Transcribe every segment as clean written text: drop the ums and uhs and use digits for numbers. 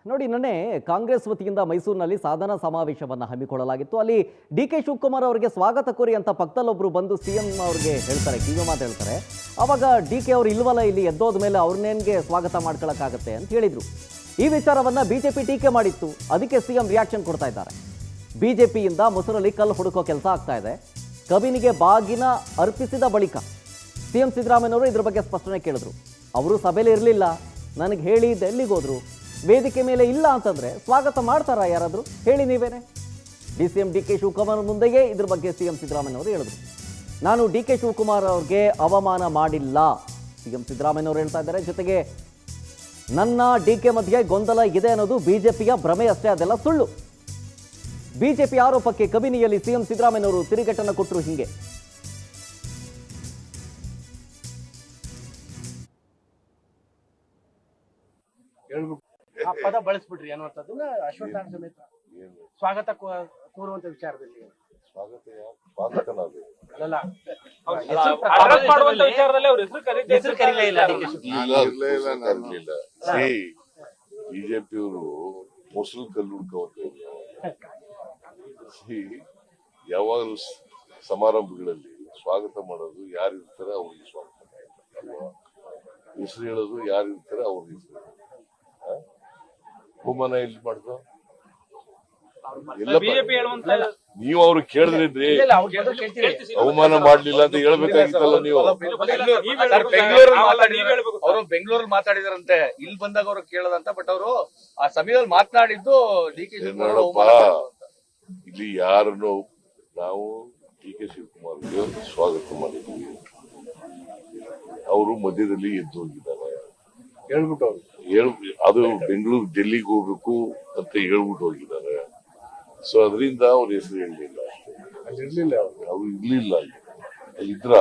ನೋಡಿ, ನಿನ್ನೆ ಕಾಂಗ್ರೆಸ್ ವತಿಯಿಂದ ಮೈಸೂರಿನಲ್ಲಿ ಸಾಧನಾ ಸಮಾವೇಶವನ್ನು ಹಮ್ಮಿಕೊಳ್ಳಲಾಗಿತ್ತು. ಅಲ್ಲಿ ಡಿ ಕೆ ಶಿವಕುಮಾರ್ ಅವರಿಗೆ ಸ್ವಾಗತ ಕೋರಿ ಅಂತ ಪಕ್ಕದಲ್ಲೊಬ್ಬರು ಬಂದು ಸಿಎಂ ಅವ್ರಿಗೆ ಹೇಳ್ತಾರೆ, ಕಿವಿ ಮಾತು ಹೇಳ್ತಾರೆ. ಅವಾಗ ಡಿ ಕೆ ಅವರು ಇಲ್ವಲ್ಲ, ಇಲ್ಲಿ ಎದ್ದೋದ ಮೇಲೆ ಅವ್ರನ್ನೇನ್ಗೆ ಸ್ವಾಗತ ಮಾಡ್ಕೊಳಕ್ಕಾಗತ್ತೆ ಅಂತ ಹೇಳಿದ್ರು. ಈ ವಿಚಾರವನ್ನ ಬಿಜೆಪಿ ಟೀಕೆ ಮಾಡಿತ್ತು. ಅದಕ್ಕೆ ಸಿಎಂ ರಿಯಾಕ್ಷನ್ ಕೊಡ್ತಾ ಇದ್ದಾರೆ. ಬಿಜೆಪಿಯಿಂದ ಮೊಸರಲ್ಲಿ ಕಲ್ಲು ಹುಡುಕೋ ಕೆಲಸ ಆಗ್ತಾ ಇದೆ. ಕಬಿನಿಗೆ ಬಾಗಿನ ಅರ್ಪಿಸಿದ ಬಳಿಕ ಸಿಎಂ ಸಿದ್ದರಾಮಯ್ಯನವರು ಇದ್ರ ಬಗ್ಗೆ ಸ್ಪಷ್ಟನೆ ಕೇಳಿದ್ರು. ಅವರು ಸಭೆಯಲ್ಲಿ ಇರಲಿಲ್ಲ, ನನಗೆ ಹೇಳಿ ಎಲ್ಲಿಗೋದ್ರು, ವೇದಿಕೆ ಮೇಲೆ ಇಲ್ಲ ಅಂತಂದ್ರೆ ಸ್ವಾಗತ ಮಾಡ್ತಾರಾ ಯಾರಾದರೂ ಹೇಳಿ ನೀವೇನೆ? ಡಿಸಿಎಂ ಡಿ ಕೆ ಶಿವಕುಮಾರ್ ಮುಂದೆಯೇ ಇದ್ರ ಬಗ್ಗೆ ಸಿಎಂ ಸಿದ್ದರಾಮಯ್ಯನವರು ಹೇಳಿದ್ರು. ನಾನು ಡಿ ಕೆ ಶಿವಕುಮಾರ್ ಅವ್ರಿಗೆ ಅವಮಾನ ಮಾಡಿಲ್ಲ, ಸಿಎಂ ಸಿದ್ದರಾಮಯ್ಯನವರು ಹೇಳ್ತಾ ಇದ್ದಾರೆ. ಜೊತೆಗೆ ನನ್ನ ಡಿ ಕೆ ಮಧ್ಯೆ ಗೊಂದಲ ಇದೆ ಅನ್ನೋದು ಬಿಜೆಪಿಯ ಭ್ರಮೆ ಅಷ್ಟೇ, ಅದೆಲ್ಲ ಸುಳ್ಳು. ಬಿಜೆಪಿ ಆರೋಪಕ್ಕೆ ಕಬಿನಿಯಲ್ಲಿ ಸಿಎಂ ಸಿದ್ದರಾಮಯ್ಯನವರು ತಿರುಗೇಟನ್ನು ಕೊಟ್ಟರು. ಹಿಂಗೆ ಆ ಪದ ಬಳಸ್ಬಿಟ್ರಿ ಅನ್ನುವಂಥದ್ದನ್ನ ಅಶ್ವತ್ಥಾನ ಸಮೇತ ಸ್ವಾಗತ ಕೋರುವಂತ ವಿಚಾರದಲ್ಲಿ ಅಲ್ಲ ಹೆಸರು ಕರೀಲೇ ಇಲ್ಲ. ಬಿಜೆಪಿಯವರು ಮೊಸರು ಕಲ್ಲು ಹುಡ್ಕೋತ ಯಾವಾಗಲೂ ಸಮಾರಂಭಗಳಲ್ಲಿ ಸ್ವಾಗತ ಮಾಡೋದು ಯಾರು ಇರ್ತಾರೆ ಅವ್ರಿಗೆ ಸ್ವಾಗತ ಅಲ್ವಾ, ಹೆಸರು ಹೇಳೋದು ಯಾರು ಇರ್ತಾರೆ ಅವ್ರಿಗೆ ಹೆಸರು. ಅವಮಾನ ಎಲ್ಲಿ ಮಾಡ್ದು ನೀವು ಅವ್ರು ಕೇಳಿದ್ರಿ, ಅವಮಾನ ಮಾಡ್ಲಿಲ್ಲ ಅಂತ ಹೇಳ್ಬೇಕಾಗಿತ್ತಲ್ಲ ನೀವು. ಅವರು ಬೆಂಗಳೂರಲ್ಲಿ ಮಾತಾಡಿದಾರಂತೆ, ಇಲ್ಲಿ ಬಂದಾಗ ಅವ್ರು ಕೇಳದಂತ. ಬಟ್ ಅವರು ಆ ಸಮಯದಲ್ಲಿ ಮಾತನಾಡಿದ್ದು ಡಿ ಕೆ ನೋಡಪ್ಪ, ಇಲ್ಲಿ ಯಾರನ್ನು ನಾವು ಡಿ ಕೆ ಶಿವಕುಮಾರ್ಗೆ ಸ್ವಾಗತ ಮಾಡಿದ್ವಿ, ಅವರು ಮಧ್ಯದಲ್ಲಿ ಎದ್ದು ಹೋಗಿದ್ದಾರೆ. ಹೇಳ್ಬಿಟ್ಟು ಅದು ಬೆಂಗಳೂರು ಡೆಲ್ಲಿಗೆ ಹೋಗ್ಬೇಕು ಅಂತ ಹೇಳ್ಬಿಟ್ಟು ಹೋಗಿದ್ದಾರೆ. ಸೊ ಅದರಿಂದ ಅವ್ರ ಹೆಸರು ಹೇಳಲಿಲ್ಲ ಅಷ್ಟೇ. ಇರ್ಲಿಲ್ಲ, ಅವ್ರು ಇರ್ಲಿಲ್ಲ, ಅಲ್ಲಿ ಇದ್ರ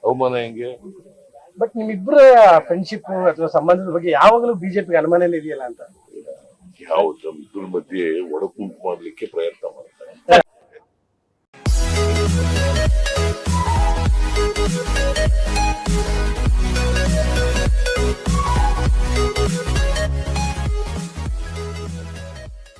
ಅವಮಾನ ಹೆಂಗೆ? ಬಟ್ ನಿಮ್ಮಿಬ್ಬರ ಫ್ರೆಂಡ್ಶಿಪ್ ಅಥವಾ ಸಂಬಂಧದ ಬಗ್ಗೆ ಯಾವಾಗಲೂ ಬಿಜೆಪಿಗೆ ಅನುಮಾನನೇ ಇದೆಯಲ್ಲ ಅಂತ. ಯಾವ ನಮ್ಮಿಬ್ಬರ ಮಧ್ಯೆ ಒಡಕುಂಟು ಮಾಡ್ಲಿಕ್ಕೆ ಪ್ರಯತ್ನ